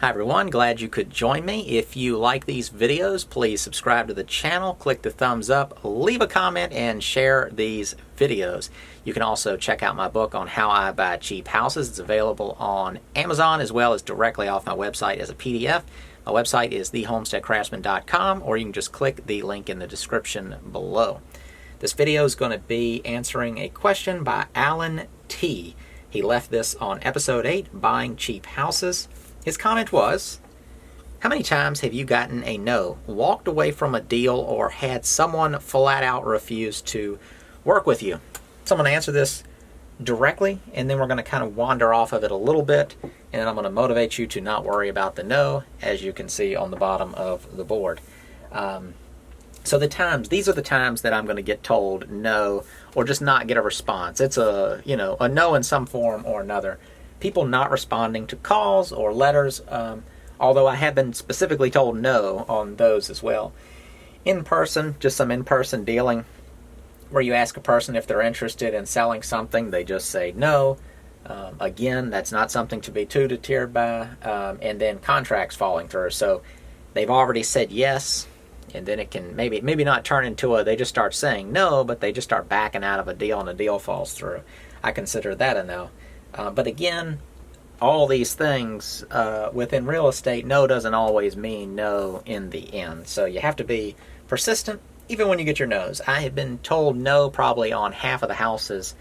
Hi everyone, glad you could join me. If you like these videos, please subscribe to the channel, click the thumbs up, leave a comment, and share these videos. You can also check out my book on how I buy cheap houses. It's available on Amazon as well as directly off my website as a PDF. My website is thehomesteadcraftsman.com, or you can just click the link in the description below. This video is going to be answering a question by Alan T. He left this on episode 8, Buying Cheap Houses. His comment was, how many times have you gotten a no, walked away from a deal, or had someone flat out refuse to work with you? So I'm going to answer this directly, and then we're going to kind of wander off of it a little bit, and then I'm going to motivate you to not worry about the no, as you can see on the bottom of the board. So these are the times that I'm going to get told no, or just not get a response. It's a no in some form or another. People not responding to calls or letters, although I have been specifically told no on those as well. In person, just some in-person dealing where you ask a person if they're interested in selling something, they just say no. Again, that's not something to be too deterred by. And then contracts falling through. So they've already said yes, and then it can maybe not turn into they just start saying no, but they just start backing out of a deal and the deal falls through. I consider that a no. But again, all these things within real estate, no doesn't always mean no in the end. So you have to be persistent even when you get your no's. I have been told no probably on half of the houses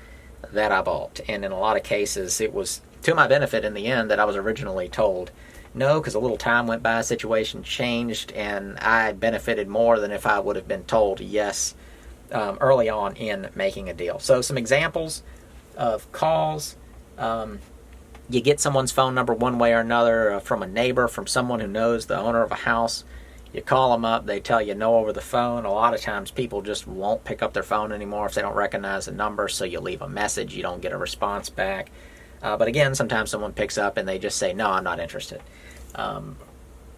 that I bought. And in a lot of cases, it was to my benefit in the end that I was originally told no, because a little time went by, situation changed, and I benefited more than if I would have been told yes early on in making a deal. So some examples of calls. You get someone's phone number one way or another, from a neighbor, from someone who knows the owner of a house. You call them up, they tell you no over the phone. A lot of times people just won't pick up their phone anymore if they don't recognize the number, so you leave a message, you don't get a response back. But again, sometimes someone picks up and they just say, no, I'm not interested.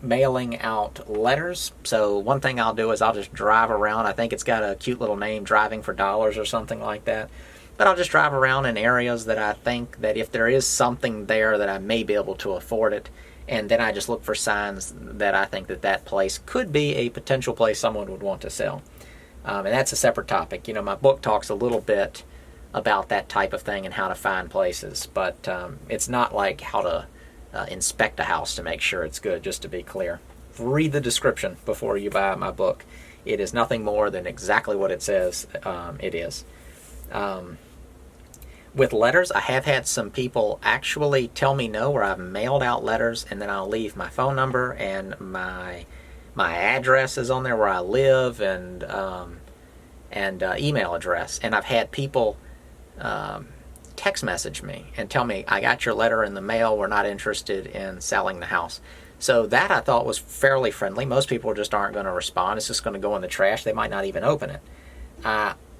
Mailing out letters. So one thing I'll do is I'll just drive around. I think it's got a cute little name, Driving for Dollars or something like that. But I'll just drive around in areas that I think that if there is something there that I may be able to afford it, and then I just look for signs that I think that place could be a potential place someone would want to sell. And that's a separate topic. My book talks a little bit about that type of thing and how to find places, but it's not like how to inspect a house to make sure it's good, just to be clear. Read the description before you buy my book. It is nothing more than exactly what it says it is. With letters, I have had some people actually tell me no, where I've mailed out letters and then I'll leave my phone number and my address is on there where I live, and email address. And I've had people text message me and tell me, I got your letter in the mail, we're not interested in selling the house. So that I thought was fairly friendly. Most people just aren't going to respond. It's just going to go in the trash. They might not even open it.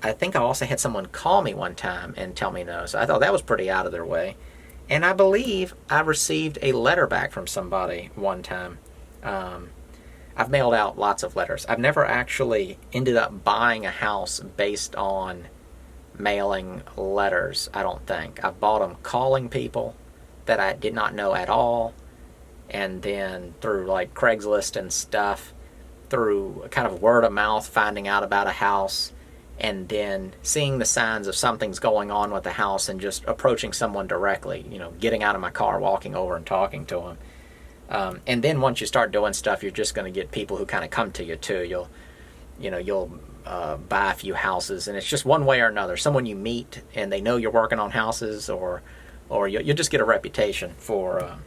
I think I also had someone call me one time and tell me no, so I thought that was pretty out of their way. And I believe I received a letter back from somebody one time. I've mailed out lots of letters. I've never actually ended up buying a house based on mailing letters, I don't think. I've bought them calling people that I did not know at all, and then through like Craigslist and stuff, through kind of word of mouth, finding out about a house, and then seeing the signs of something's going on with the house and just approaching someone directly, getting out of my car, walking over and talking to them. And then once you start doing stuff, you're just going to get people who kind of come to you too. You'll buy a few houses, and it's just one way or another. Someone you meet and they know you're working on houses, or you'll just get a reputation for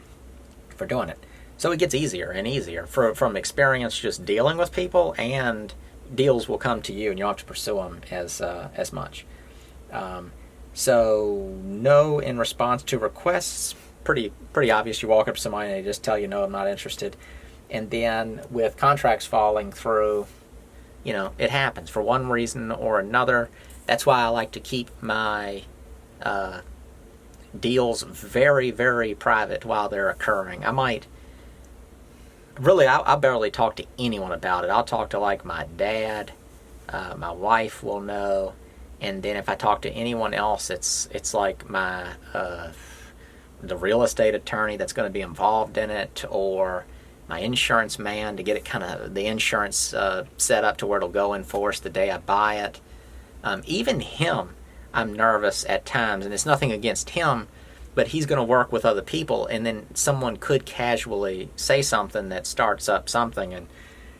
doing it. So it gets easier and easier from experience just dealing with people, and deals will come to you and you don't have to pursue them as much. So no in response to requests, pretty obvious. You walk up to somebody and they just tell you no, I'm not interested. And then with contracts falling through, it happens for one reason or another. That's why I like to keep my deals very, very private while they're occurring. I barely talk to anyone about it. I'll talk to like my dad, my wife will know, and then if I talk to anyone else, it's like my the real estate attorney that's going to be involved in it, or my insurance man to get it kind of the insurance set up to where it'll go in force the day I buy it. Even him, I'm nervous at times, and it's nothing against him, but he's going to work with other people, and then someone could casually say something that starts up something,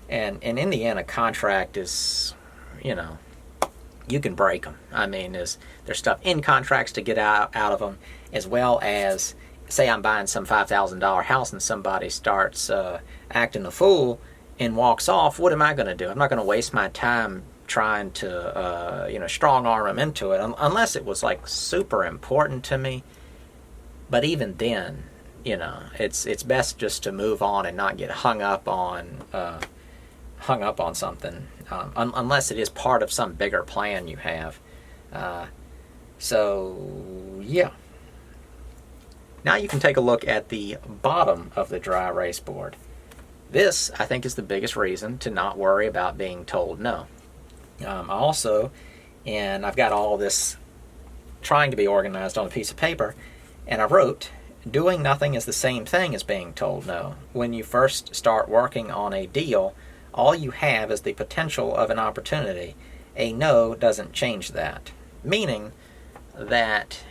and in the end, a contract is, you can break them. I mean, there's stuff in contracts to get out of them, as well as, say I'm buying some $5,000 house and somebody starts acting a fool and walks off. What am I going to do? I'm not going to waste my time trying to, strong arm them into it, unless it was like super important to me. But even then, it's best just to move on and not get hung up on something, unless it is part of some bigger plan you have. So yeah. Now you can take a look at the bottom of the dry erase board. This, I think, is the biggest reason to not worry about being told no. And I've got all this trying to be organized on a piece of paper, and I wrote, doing nothing is the same thing as being told no. When you first start working on a deal, all you have is the potential of an opportunity. A no doesn't change that. Meaning that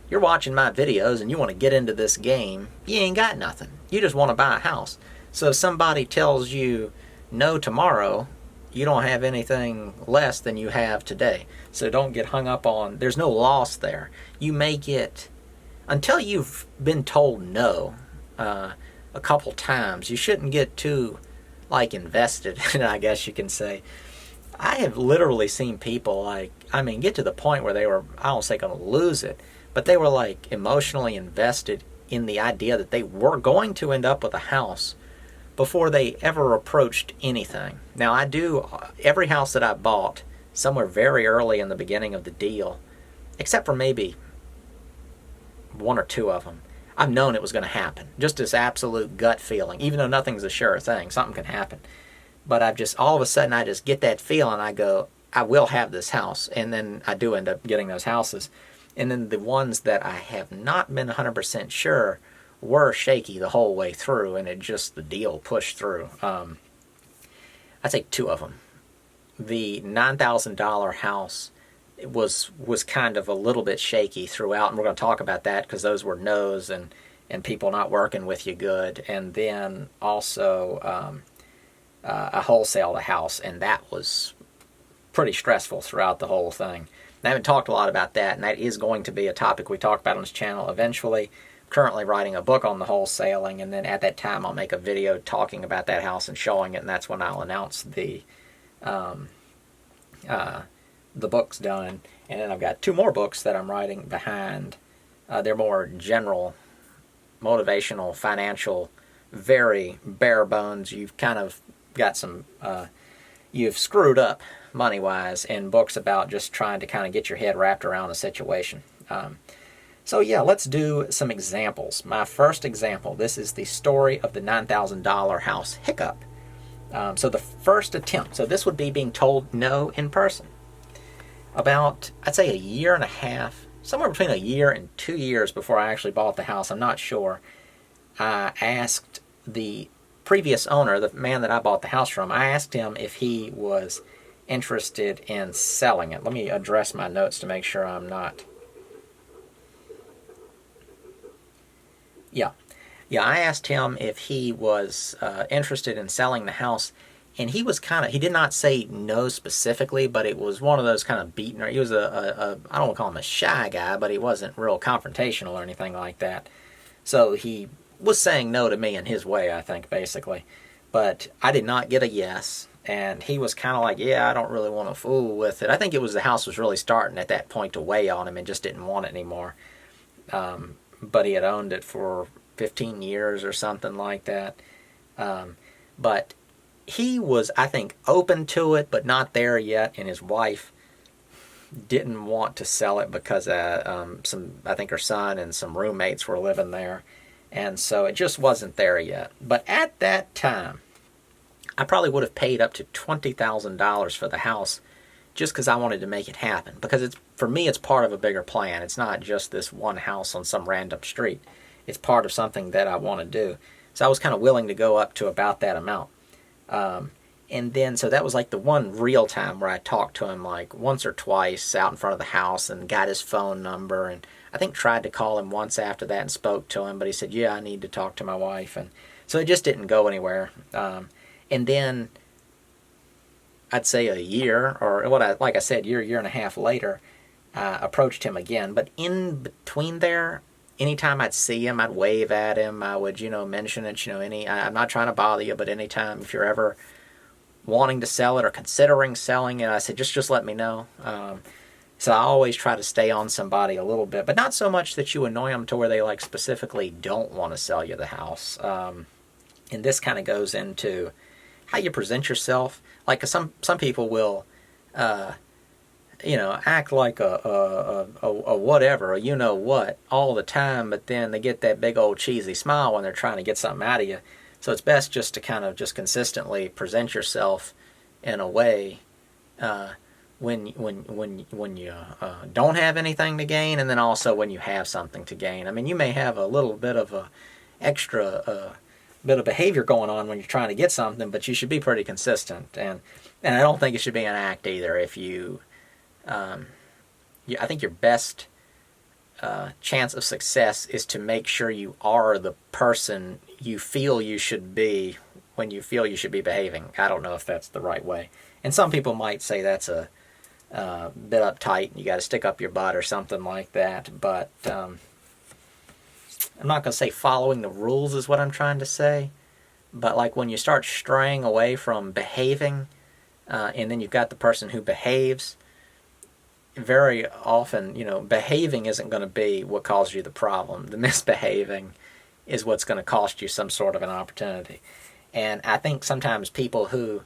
you're watching my videos and you want to get into this game, you ain't got nothing. You just want to buy a house. So if somebody tells you no tomorrow, you don't have anything less than you have today. So don't get hung up on, there's no loss there. You may get, until you've been told no a couple times, you shouldn't get too invested, I guess you can say. I have literally seen people get to the point where they were, I don't say going to lose it, but they were emotionally invested in the idea that they were going to end up with a house before they ever approached anything. Now every house that I bought somewhere very early in the beginning of the deal, except for maybe one or two of them, I've known it was going to happen. Just this absolute gut feeling, even though nothing's a sure thing, something can happen. But all of a sudden, I just get that feeling. I go, I will have this house. And then I do end up getting those houses. And then the ones that I have not been 100% sure were shaky the whole way through, and the deal pushed through. I'd say two of them. The $9,000 house was kind of a little bit shaky throughout, and we're going to talk about that because those were no's and people not working with you good. And then also I wholesaled a house, and that was pretty stressful throughout the whole thing. I haven't talked a lot about that, and that is going to be a topic we talk about on this channel eventually. I'm currently writing a book on the wholesaling, and then at that time I'll make a video talking about that house and showing it, and that's when I'll announce the book's done. And then I've got two more books that I'm writing behind. They're more general, motivational, financial, very bare bones. You've kind of got some, you've screwed up money-wise, in books about just trying to kind of get your head wrapped around the situation. So yeah, let's do some examples. My first example, this is the story of the $9,000 house hiccup. So the first attempt, so this would be being told no in person. About, I'd say, a year and a half, somewhere between a year and 2 years before I actually bought the house, I'm not sure, I asked the previous owner, the man that I bought the house from, I asked him if he was interested in selling it. Let me address my notes to make sure I'm not. Yeah, I asked him if he was interested in selling the house, and he was he did not say no specifically, but it was one of those kind of beaten, he was I don't want to call him a shy guy, but he wasn't real confrontational or anything like that. So he was saying no to me in his way, I think, basically. But I did not get a yes, and he was kind of like, yeah, I don't really want to fool with it. I think it was the house was really starting at that point to weigh on him and just didn't want it anymore. But he had owned it for 15 years or something like that. But he was, I think, open to it, but not there yet, and his wife didn't want to sell it because I think her son and some roommates were living there, and so it just wasn't there yet. But at that time, I probably would have paid up to $20,000 for the house just because I wanted to make it happen. Because for me, it's part of a bigger plan. It's not just this one house on some random street. It's part of something that I want to do. So I was kind of willing to go up to about that amount. And then, so that was like the one real time where I talked to him like once or twice out in front of the house and got his phone number. And I think tried to call him once after that and spoke to him, but he said, yeah, I need to talk to my wife. And so it just didn't go anywhere. And then I'd say a year, or like I said, year and a half later, approached him again. But in between there, anytime I'd see him, I'd wave at him. I would, mention it, I'm not trying to bother you, but anytime if you're ever wanting to sell it or considering selling it, I said, just let me know. So I always try to stay on somebody a little bit, but not so much that you annoy them to where they like specifically don't want to sell you the house. And this kind of goes into how you present yourself. Like some people will, act like a whatever, a what, all the time, but then they get that big old cheesy smile when they're trying to get something out of you. So it's best just to kind of just consistently present yourself in a way when you don't have anything to gain, and then also when you have something to gain. I mean, you may have a little bit of a extra bit of behavior going on when you're trying to get something, but you should be pretty consistent. And I don't think it should be an act either. If I think your best chance of success is to make sure you are the person you feel you should be when you feel you should be behaving. I don't know if that's the right way. And some people might say that's a bit uptight, you got to stick up your butt or something like that. But I'm not going to say following the rules is what I'm trying to say. But like when you start straying away from behaving, and then you've got the person who behaves, very often, behaving isn't going to be what caused you the problem. The misbehaving is what's going to cost you some sort of an opportunity. And I think sometimes people who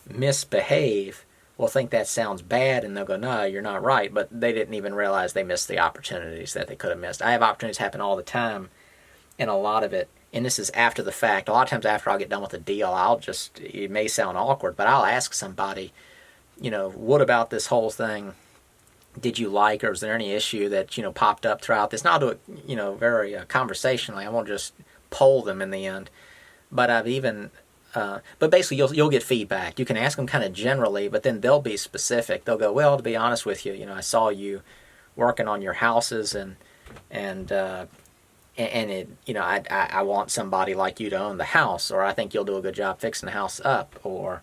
misbehave will think that sounds bad, and they'll go, no, you're not right, but they didn't even realize they missed the opportunities that they could have missed. I have opportunities happen all the time, and a lot of it, and this is after the fact, a lot of times after I'll get done with a deal, it may sound awkward, but I'll ask somebody, what about this whole thing did you like, or is there any issue that, popped up throughout this? Now I'll do it, very conversationally. I won't just poll them in the end. But I've even, but basically you'll get feedback. You can ask them kind of generally, but then they'll be specific. They'll go, well, to be honest with you, I saw you working on your houses, and it, I want somebody like you to own the house, or I think you'll do a good job fixing the house up, or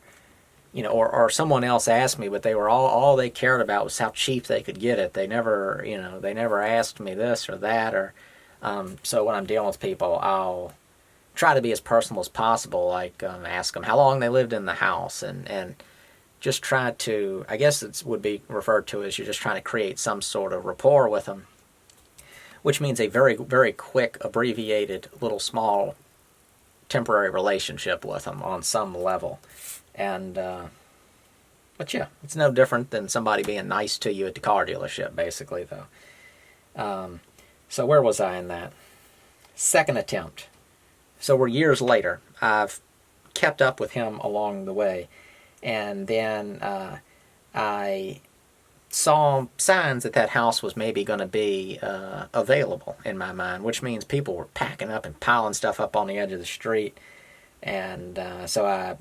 or someone else asked me, but they were all they cared about was how cheap they could get it. They never, they never asked me this or that, or so when I'm dealing with people, I'll try to be as personal as possible. Like ask them how long they lived in the house, and just try to, I guess it would be referred to as you're just trying to create some sort of rapport with them, which means a very, very quick, abbreviated, little small, temporary relationship with them on some level. And, but yeah, it's no different than somebody being nice to you at the car dealership, basically, though. So where was I in that? Second attempt. So we're years later. I've kept up with him along the way. And then I saw signs that house was maybe going to be available in my mind, which means people were packing up and piling stuff up on the edge of the street. And so I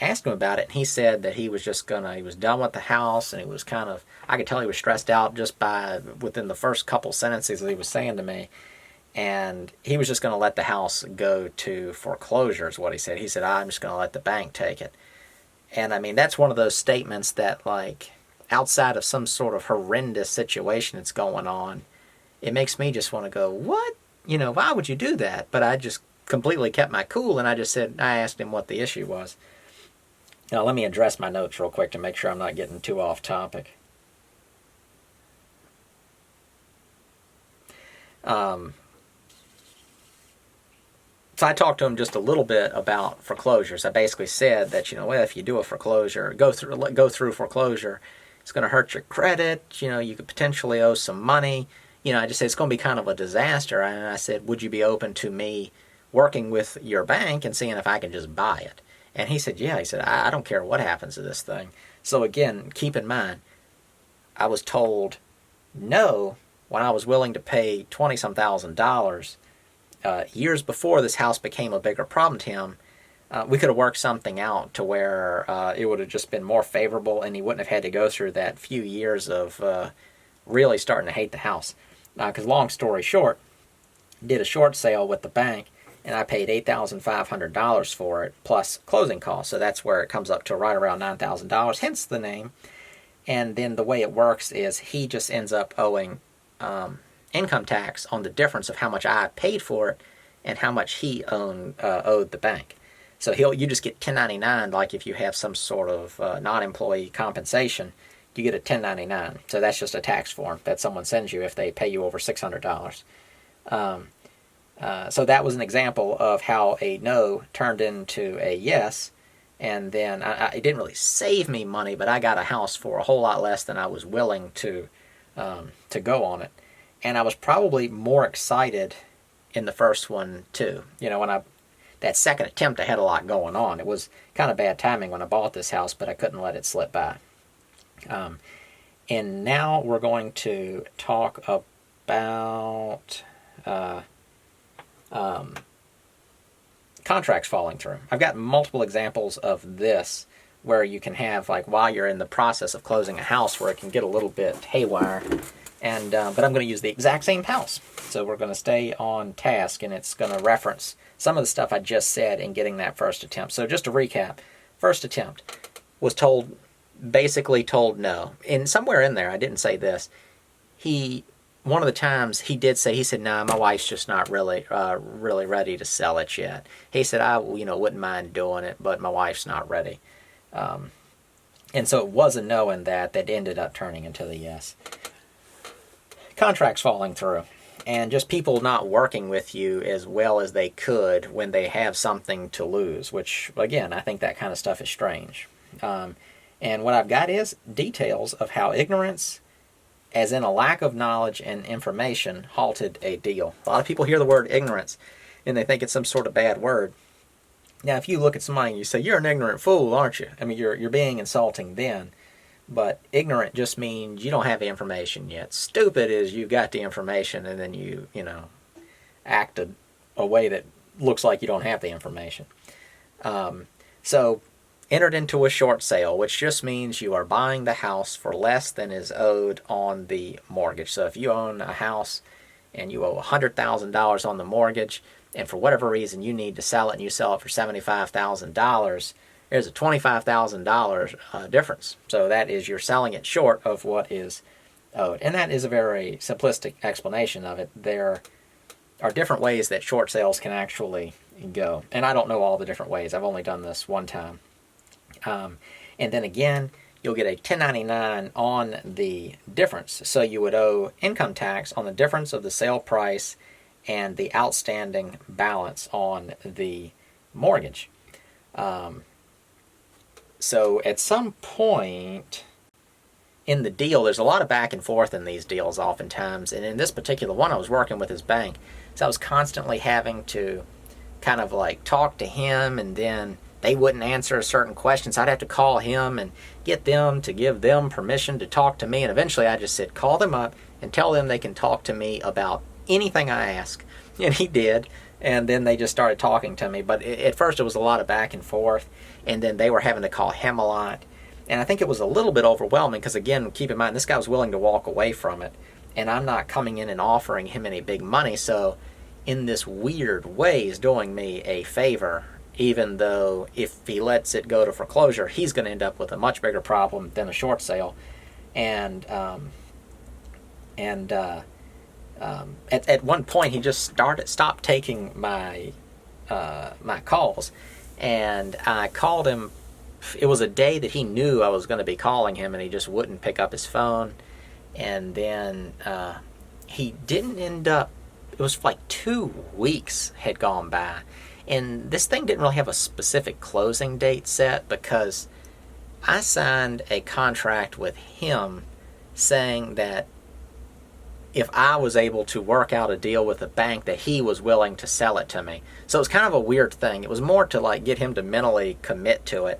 asked him about it, and he said that he was done with the house, and he was I could tell he was stressed out just within the first couple sentences that he was saying to me, and he was just going to let the house go to foreclosure is what he said. He said, I'm just going to let the bank take it. And I mean, that's one of those statements that, like, outside of some sort of horrendous situation that's going on, it makes me just want to go, what? Why would you do that? But I just completely kept my cool, and I asked him what the issue was. Now, let me address my notes real quick to make sure I'm not getting too off topic. So I talked to him just a little bit about foreclosures. I basically said that, if you do a foreclosure, go through foreclosure, it's going to hurt your credit. You could potentially owe some money. I just said it's going to be kind of a disaster. And I said, would you be open to me working with your bank and seeing if I can just buy it? And he said, yeah. He said, I don't care what happens to this thing. So again, keep in mind, I was told no when I was willing to pay 20-some thousand dollars. Years before this house became a bigger problem to him, we could have worked something out to where it would have just been more favorable, and he wouldn't have had to go through that few years of really starting to hate the house. Because long story short, did a short sale with the bank, and I paid $8,500 for it, plus closing costs. So that's where it comes up to right around $9,000, hence the name. And then the way it works is he just ends up owing income tax on the difference of how much I paid for it and how much he owed the bank. So you just get 1099, like if you have some sort of non-employee compensation, you get a 1099. So that's just a tax form that someone sends you if they pay you over $600. So that was an example of how a no turned into a yes, and then it didn't really save me money, but I got a house for a whole lot less than I was willing to go on it. And I was probably more excited in the first one too. You know, that second attempt, I had a lot going on. It was kind of bad timing when I bought this house, but I couldn't let it slip by. And now we're going to talk about contracts falling through. I've got multiple examples of this where you can have, like, while you're in the process of closing a house, where it can get a little bit haywire. And but I'm going to use the exact same house. So we're going to stay on task, and it's going to reference some of the stuff I just said in getting that first attempt. So just to recap, first attempt was basically told no. And somewhere in there, I didn't say this, one of the times he did say, he said, "No, my wife's just not really ready to sell it yet." He said, "I wouldn't mind doing it, but my wife's not ready." And so it was a no in that ended up turning into the yes. Contracts falling through, and just people not working with you as well as they could when they have something to lose, which, again, I think that kind of stuff is strange. And what I've got is details of how ignorance, as in a lack of knowledge and information, halted a deal. A lot of people hear the word ignorance, and they think it's some sort of bad word. Now, if you look at somebody and you say, "You're an ignorant fool, aren't you?" I mean, you're being insulting then. But ignorant just means you don't have the information yet. Stupid is you got the information and then you act a way that looks like you don't have the information. So entered into a short sale, which just means you are buying the house for less than is owed on the mortgage. So if you own a house and you owe $100,000 on the mortgage, and for whatever reason you need to sell it and you sell it for $75,000, there's a $25,000 difference. So that is, you're selling it short of what is owed. And that is a very simplistic explanation of it. There are different ways that short sales can actually go. And I don't know all the different ways. I've only done this one time. And then again, you'll get a 1099 on the difference. So you would owe income tax on the difference of the sale price and the outstanding balance on the mortgage. So at some point in the deal, there's a lot of back and forth in these deals oftentimes. And in this particular one, I was working with his bank. So I was constantly having to kind of like talk to him, and then they wouldn't answer a certain question. So I'd have to call him and get them to give them permission to talk to me. And eventually I just said, call them up and tell them they can talk to me about anything I ask. And he did. And then they just started talking to me. But at first it was a lot of back and forth. And then they were having to call him a lot. And I think it was a little bit overwhelming because, again, keep in mind, this guy was willing to walk away from it. And I'm not coming in and offering him any big money. So in this weird way, he's doing me a favor, even though if he lets it go to foreclosure, he's going to end up with a much bigger problem than a short sale. And at one point, he just stopped taking my calls. And I called him. It was a day that he knew I was going to be calling him, and he just wouldn't pick up his phone. And then he didn't end up. It was like 2 weeks had gone by, and this thing didn't really have a specific closing date set because I signed a contract with him saying that if I was able to work out a deal with the bank that he was willing to sell it to me. So it was kind of a weird thing. It was more to like get him to mentally commit to it,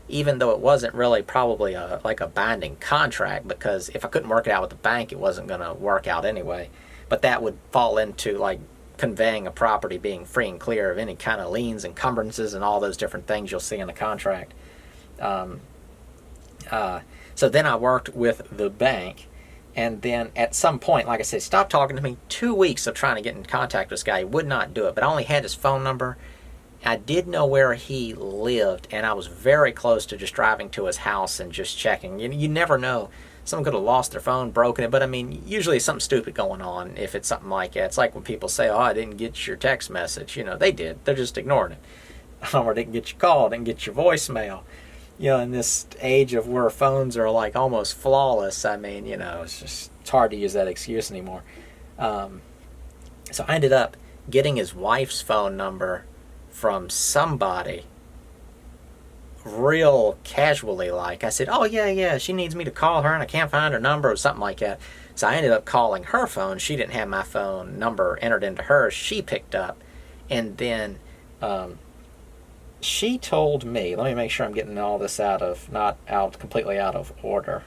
even though it wasn't really probably like a binding contract, because if I couldn't work it out with the bank, it wasn't going to work out anyway. But that would fall into like conveying a property being free and clear of any kind of liens, encumbrances, and all those different things you'll see in the contract. So then I worked with the bank, and then at some point, like I said, stopped talking to me. 2 weeks of trying to get in contact with this guy. He would not do it, but I only had his phone number. I did know where he lived, and I was very close to just driving to his house and just checking. You never know. Someone could have lost their phone, broken it, but I mean, usually something stupid going on if it's something like that. It's like when people say, oh, I didn't get your text message. They did. They're just ignoring it. Or didn't get your call, didn't get your voicemail. In this age of where phones are like almost flawless, I mean, it's hard to use that excuse anymore. So I ended up getting his wife's phone number from somebody real casually. Like I said, oh yeah, she needs me to call her and I can't find her number or something like that. So I ended up calling her phone. She didn't have my phone number entered into hers. She picked up, and then she told me, let me make sure I'm getting all this not completely out of order.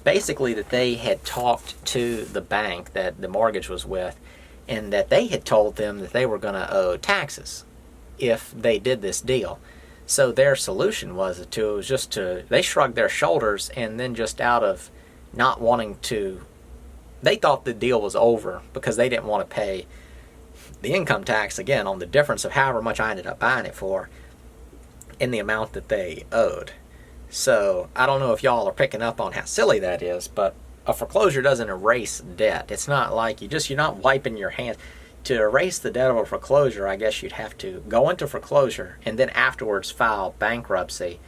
Basically that they had talked to the bank that the mortgage was with, and that they had told them that they were going to owe taxes if they did this deal. So their solution was they shrugged their shoulders, and then just out of not wanting to, they thought the deal was over because they didn't want to pay the income tax again on the difference of however much I ended up buying it for in the amount that they owed. So I don't know if y'all are picking up on how silly that is, but a foreclosure doesn't erase debt. It's not like you're not wiping your hands. To erase the debt of a foreclosure, I guess you'd have to go into foreclosure and then afterwards file bankruptcy,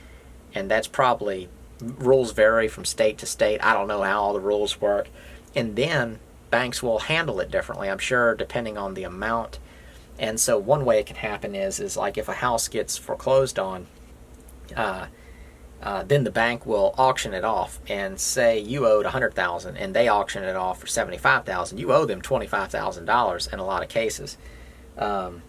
and that's probably, rules vary from state to state. I don't know how all the rules work, and then banks will handle it differently, I'm sure, depending on the amount. And so one way it can happen is like if a house gets foreclosed on, then the bank will auction it off, and say you owed $100,000 and they auction it off for $75,000. You owe them $25,000 in a lot of cases. And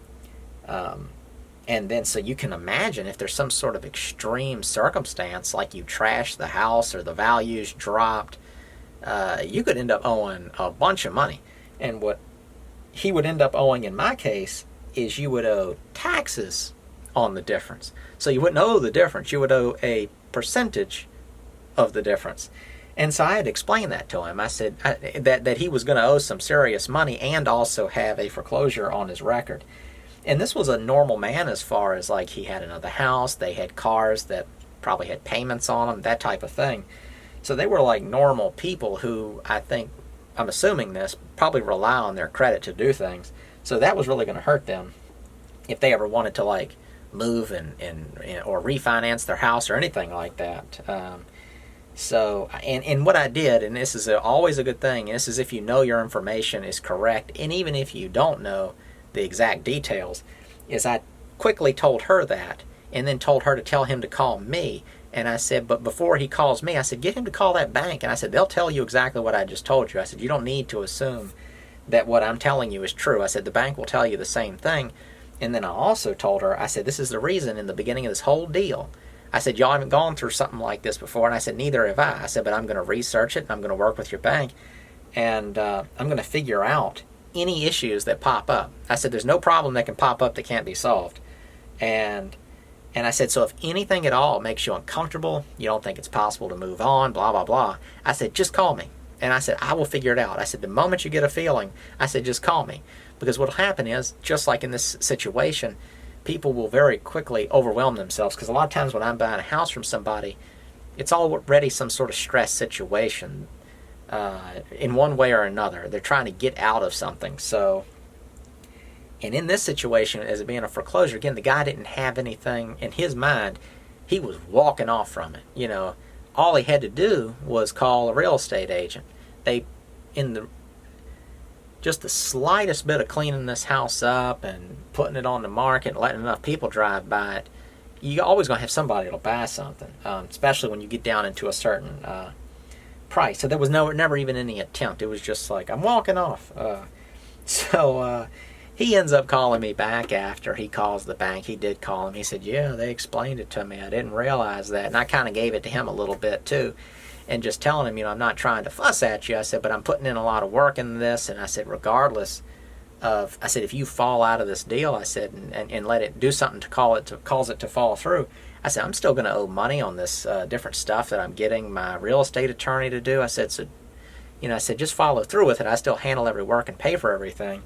then so you can imagine if there's some sort of extreme circumstance, like you trashed the house or the values dropped, you could end up owing a bunch of money. And what he would end up owing in my case is you would owe taxes on the difference. So you wouldn't owe the difference. You would owe a percentage of the difference. And so I had explained that to him. I said that he was going to owe some serious money and also have a foreclosure on his record. And this was a normal man as far as like he had another house, they had cars that probably had payments on them, that type of thing. So they were like normal people who, I'm assuming this, probably rely on their credit to do things. So that was really going to hurt them if they ever wanted to like move and or refinance their house or anything like that. So what I did, and this is always a good thing, this is if you know your information is correct, and even if you don't know the exact details, is I quickly told her that, and then told her to tell him to call me. And I said, but before he calls me, I said, get him to call that bank. And I said, they'll tell you exactly what I just told you. I said, you don't need to assume that what I'm telling you is true. I said, the bank will tell you the same thing. And then I also told her, I said, this is the reason in the beginning of this whole deal. I said, y'all haven't gone through something like this before. And I said, neither have I. I said, but I'm going to research it, and I'm going to work with your bank, and I'm going to figure out any issues that pop up. I said, there's no problem that can pop up that can't be solved. And I said, so if anything at all makes you uncomfortable, you don't think it's possible to move on, blah, blah, blah, I said, just call me. And I said, I will figure it out. I said, the moment you get a feeling, I said, just call me. Because what will happen is, just like in this situation, people will very quickly overwhelm themselves. Because a lot of times when I'm buying a house from somebody, it's already some sort of stress situation in one way or another. They're trying to get out of something. So, and in this situation, as it being a foreclosure, again, the guy didn't have anything in his mind. He was walking off from it. All he had to do was call a real estate agent. Just the slightest bit of cleaning this house up and putting it on the market and letting enough people drive by it, you're always going to have somebody that'll buy something, especially when you get down into a certain price. So there was never even any attempt. It was just like, I'm walking off. So he ends up calling me back after he calls the bank. He did call him. He said, yeah, they explained it to me. I didn't realize that. And I kind of gave it to him a little bit too. And just telling him, I'm not trying to fuss at you. I said, but I'm putting in a lot of work in this. And I said, regardless I said, if you fall out of this deal, I said, and let it do something to cause it to fall through, I said, I'm still going to owe money on this different stuff that I'm getting my real estate attorney to do. I said, so, I said, just follow through with it. I still handle every work and pay for everything.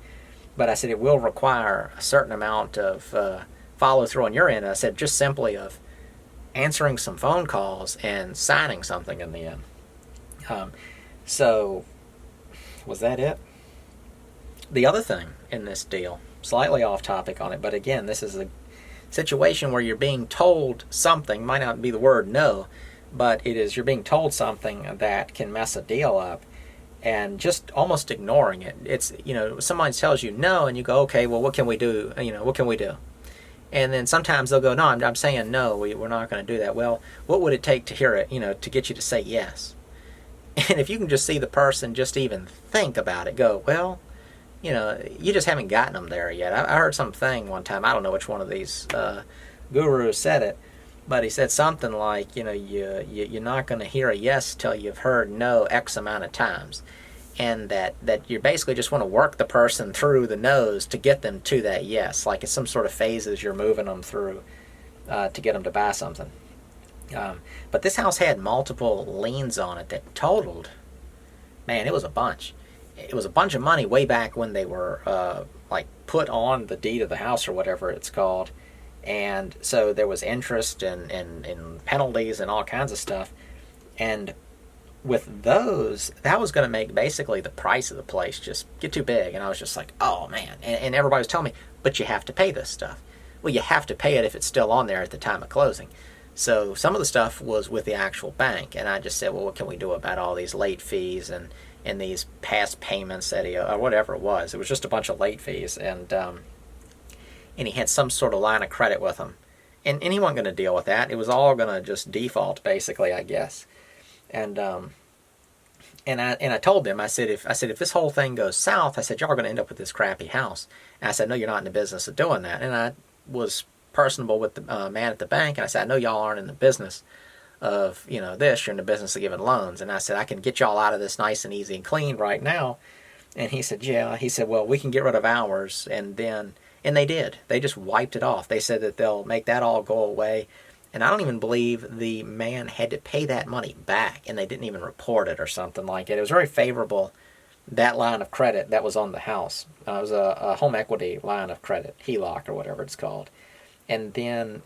But I said, it will require a certain amount of follow through on your end. I said, just simply of answering some phone calls and signing something in the end. So, was that it? The other thing in this deal, slightly off topic on it, but again, this is a situation where you're being told something, might not be the word no, but it is, you're being told something that can mess a deal up, and just almost ignoring it. It's, somebody tells you no, and you go, okay, well, what can we do? What can we do? And then sometimes they'll go, no, I'm saying no, we're not going to do that. Well, what would it take to hear it, to get you to say yes? And if you can just see the person just even think about it, go, well, you just haven't gotten them there yet. I heard something one time, I don't know which one of these gurus said it, but he said something like, you're not going to hear a yes till you've heard no X amount of times. And that you basically just want to work the person through the no's to get them to that yes, like it's some sort of phases you're moving them through to get them to buy something. But this house had multiple liens on it that totaled, man, it was a bunch. It was a bunch of money way back when they were put on the deed of the house or whatever it's called. And so there was interest and penalties and all kinds of stuff. And with those, that was going to make basically the price of the place just get too big. And I was just like, oh man. And everybody was telling me, but you have to pay this stuff. Well, you have to pay it if it's still on there at the time of closing. So some of the stuff was with the actual bank. And I just said, well, what can we do about all these late fees and these past payments that or whatever it was. It was just a bunch of late fees, and he had some sort of line of credit with him, and he wasn't going to deal with that. It was all going to just default, basically, I guess. And I told him, I said if this whole thing goes south, I said, y'all are going to end up with this crappy house. And I said, no, you're not in the business of doing that. And I was personable with the man at the bank, and I said, I know y'all aren't in the business of this, you're in the business of giving loans. And I said, I can get y'all out of this nice and easy and clean right now. And he said, yeah. He said, well, we can get rid of ours. And they did. They just wiped it off. They said that they'll make that all go away. And I don't even believe the man had to pay that money back, and they didn't even report it or something like it. It was very favorable, that line of credit that was on the house. It was a home equity line of credit, HELOC or whatever it's called. And then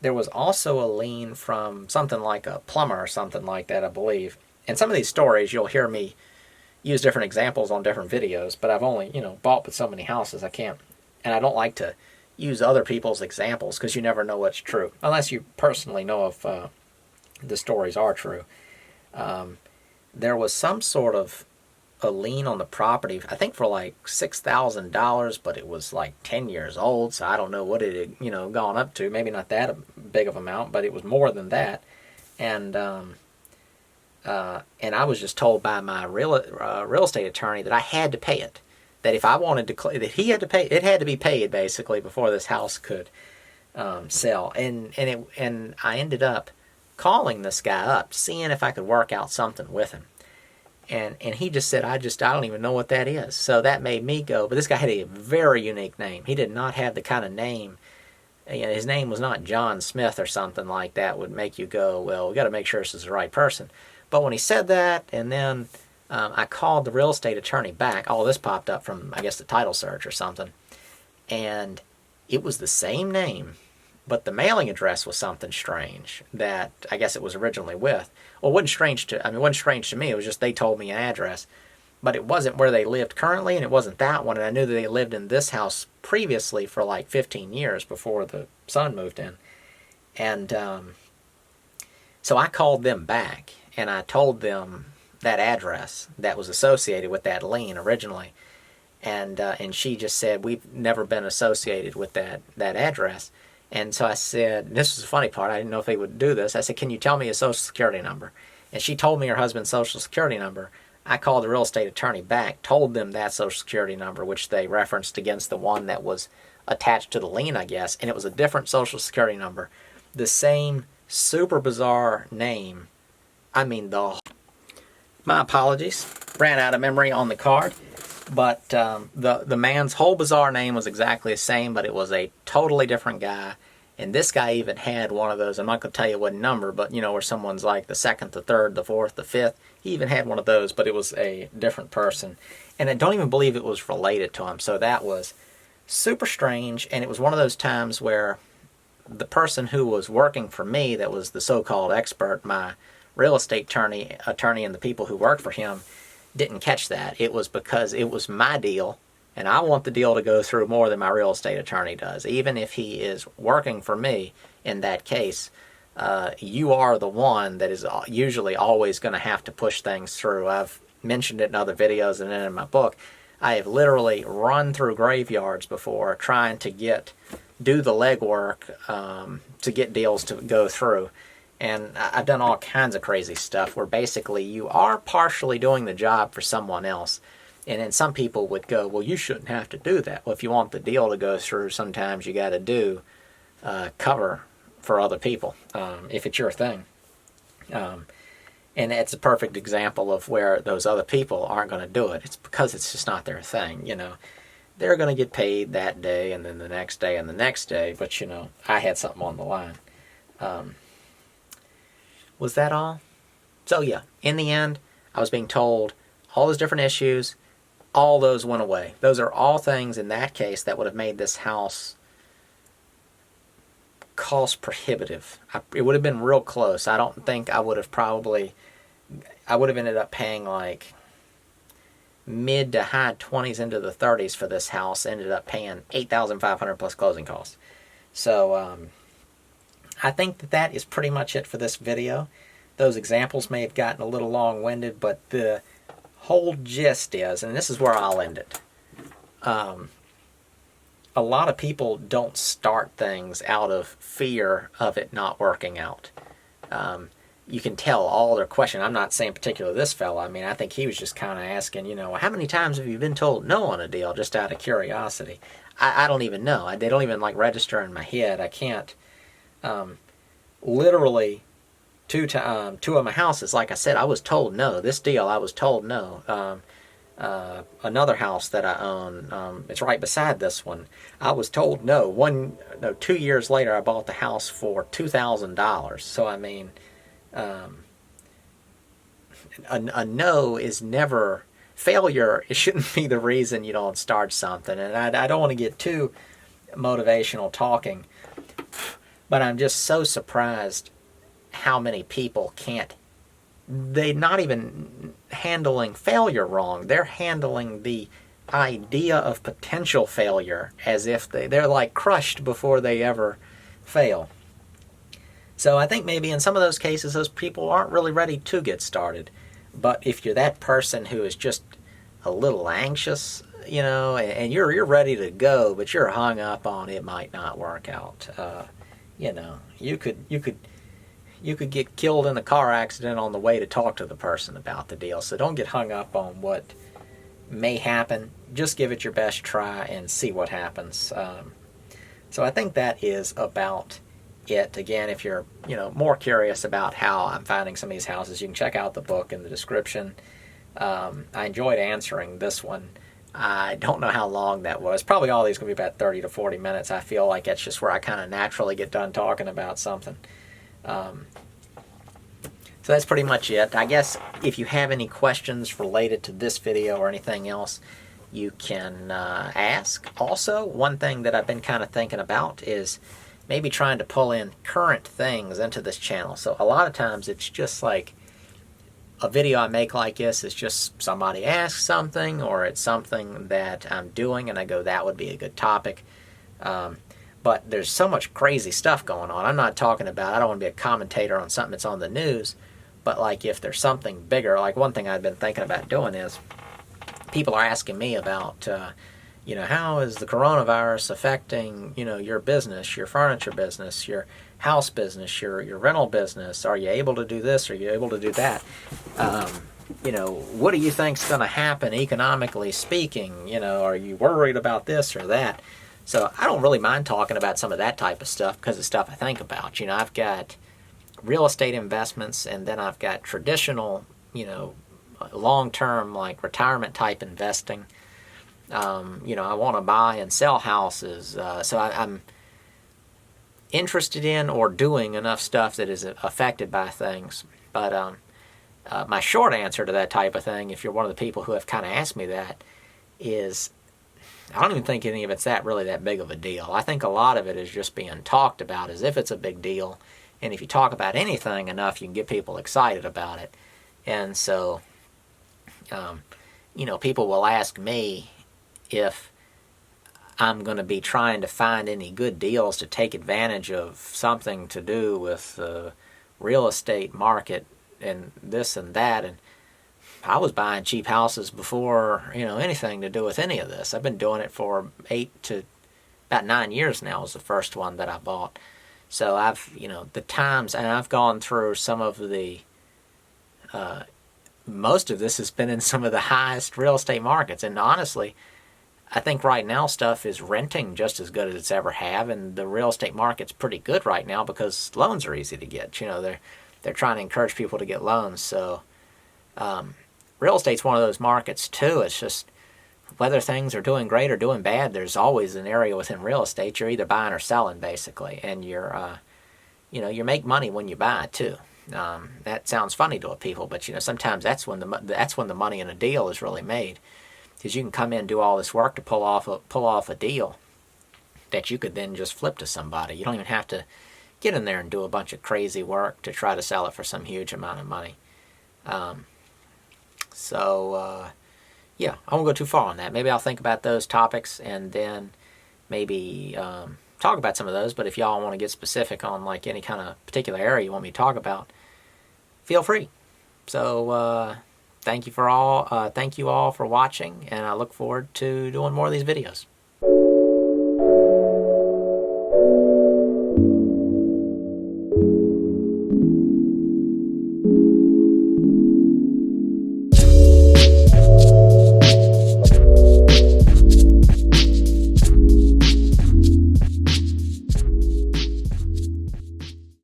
there was also a lien from something like a plumber or something like that, I believe. And some of these stories, you'll hear me use different examples on different videos, but I've only, bought with so many houses, I can't. And I don't like to use other people's examples because you never know what's true, unless you personally know if the stories are true. There was some sort of a lien on the property, I think for like $6,000, but it was like 10 years old, so I don't know what it had, gone up to. Maybe not that big of amount, but it was more than that. And I was just told by my real estate attorney that I had to pay it. That if I wanted to, that he had to pay, it had to be paid basically before this house could sell. And I ended up calling this guy up, seeing if I could work out something with him. And he just said, I don't even know what that is. So that made me go, but this guy had a very unique name. He did not have the kind of name, his name was not John Smith or something like that would make you go, well, we got to make sure this is the right person. But when he said that, and then I called the real estate attorney back, all this popped up from, I guess, the title search or something. And it was the same name, but the mailing address was something strange that I guess it was originally with. Well, it wasn't strange to me. It was just they told me an address, but it wasn't where they lived currently, and it wasn't that one. And I knew that they lived in this house previously for like 15 years before the son moved in. And so I called them back, and I told them that address that was associated with that lien originally. And she just said, we've never been associated with that address. And so I said, this was the funny part, I didn't know if they would do this. I said, can you tell me a social security number? and she told me her husband's social security number. I called the real estate attorney back, told them that social security number, which they referenced against the one that was attached to the lien, I guess, and it was a different social security number. The same super bizarre name. I mean, my apologies. Ran out of memory on the card. But the man's whole bizarre name was exactly the same, but it was a totally different guy. And this guy even had one of those, I'm not going to tell you what number, but you know, where someone's like the second, the third, the fourth, the fifth. He even had one of those, but it was a different person. And I don't even believe it was related to him. So that was super strange. And it was one of those times where the person who was working for me, that was the so-called expert, my real estate attorney and the people who worked for him, didn't catch that. It was because it was my deal, and I want the deal to go through more than my real estate attorney does. Even if he is working for me in that case, you are the one that is usually always going to have to push things through. I've mentioned it in other videos and then in my book. I have literally run through graveyards before trying to do the legwork to get deals to go through. And I've done all kinds of crazy stuff where basically you are partially doing the job for someone else. And then some people would go, well, you shouldn't have to do that. Well, if you want the deal to go through, sometimes you got to do cover for other people, if it's your thing. And it's a perfect example of where those other people aren't going to do it. It's because it's just not their thing, you know. They're going to get paid that day and then the next day and the next day. But, you know, I had something on the line. Was that all? So yeah, in the end, I was being told all those different issues, all those went away. Those are all things in that case that would have made this house cost prohibitive. It would have been real close. I don't think I would have ended up paying like mid to high 20s into the 30s for this house. Ended up paying $8,500 plus closing costs. So, I think that is pretty much it for this video. Those examples may have gotten a little long-winded, but the whole gist is, and this is where I'll end it, a lot of people don't start things out of fear of it not working out. You can tell all their questions. I'm not saying particularly this fella. I mean, I think he was just kind of asking, you know, how many times have you been told no on a deal, just out of curiosity? I don't even know. They don't even like register in my head. I can't. Literally two of my houses, like I said, I was told no. This deal, I was told no. Another house that I own, it's right beside this one, I was told no. 2 years later, I bought the house for $2,000. So I mean, a no is never failure. It shouldn't be the reason you don't start something. And I don't want to get too motivational talking, but I'm just so surprised how many people they're not even handling failure wrong. They're handling the idea of potential failure as if they're like crushed before they ever fail. So I think maybe in some of those cases, those people aren't really ready to get started. But if you're that person who is just a little anxious, you know, and you're ready to go, but you're hung up on it might not work out, you know, you could get killed in a car accident on the way to talk to the person about the deal. So don't get hung up on what may happen. Just give it your best try and see what happens. So I think that is about it. Again, if you're more curious about how I'm finding some of these houses, you can check out the book in the description. I enjoyed answering this one. I don't know how long that was. Probably all these going to be about 30 to 40 minutes. I feel like it's just where I kind of naturally get done talking about something. So that's pretty much it. I guess if you have any questions related to this video or anything else, you can ask. Also, one thing that I've been kind of thinking about is maybe trying to pull in current things into this channel. So a lot of times it's just like a video I make like this is just somebody asks something, or it's something that I'm doing and I go, that would be a good topic. But there's so much crazy stuff going on. I'm not talking about, I don't want to be a commentator on something that's on the news, but like if there's something bigger, like one thing I've been thinking about doing is, people are asking me about, how is the coronavirus affecting, your business, your furniture business, your house business, your rental business? Are you able to do this? Are you able to do that? What do you think's going to happen economically speaking? Are you worried about this or that? So I don't really mind talking about some of that type of stuff because it's stuff I think about. I've got real estate investments, and then I've got traditional, long-term, like retirement type investing. I want to buy and sell houses. So I'm interested in or doing enough stuff that is affected by things. But my short answer to that type of thing, if you're one of the people who have kind of asked me that, is I don't even think any of it's really that big of a deal. I think a lot of it is just being talked about as if it's a big deal. And if you talk about anything enough, you can get people excited about it. And so, people will ask me if I'm going to be trying to find any good deals to take advantage of something to do with the real estate market and this and that. And I was buying cheap houses before, anything to do with any of this. I've been doing it for 8 to about 9 years now was the first one that I bought. So I've, the times, and I've gone through some of the, most of this has been in some of the highest real estate markets. And honestly, I think right now stuff is renting just as good as it's ever have, and the real estate market's pretty good right now because loans are easy to get. They're trying to encourage people to get loans. So real estate's one of those markets too. It's just whether things are doing great or doing bad, there's always an area within real estate you're either buying or selling basically, and you make money when you buy too. That sounds funny to people, but sometimes that's when the money in a deal is really made, because you can come in and do all this work to pull off a deal that you could then just flip to somebody. You don't even have to get in there and do a bunch of crazy work to try to sell it for some huge amount of money. Yeah, I won't go too far on that. Maybe I'll think about those topics and then maybe talk about some of those. But if y'all want to get specific on like any kind of particular area you want me to talk about, feel free. So thank you all for watching, and I look forward to doing more of these videos.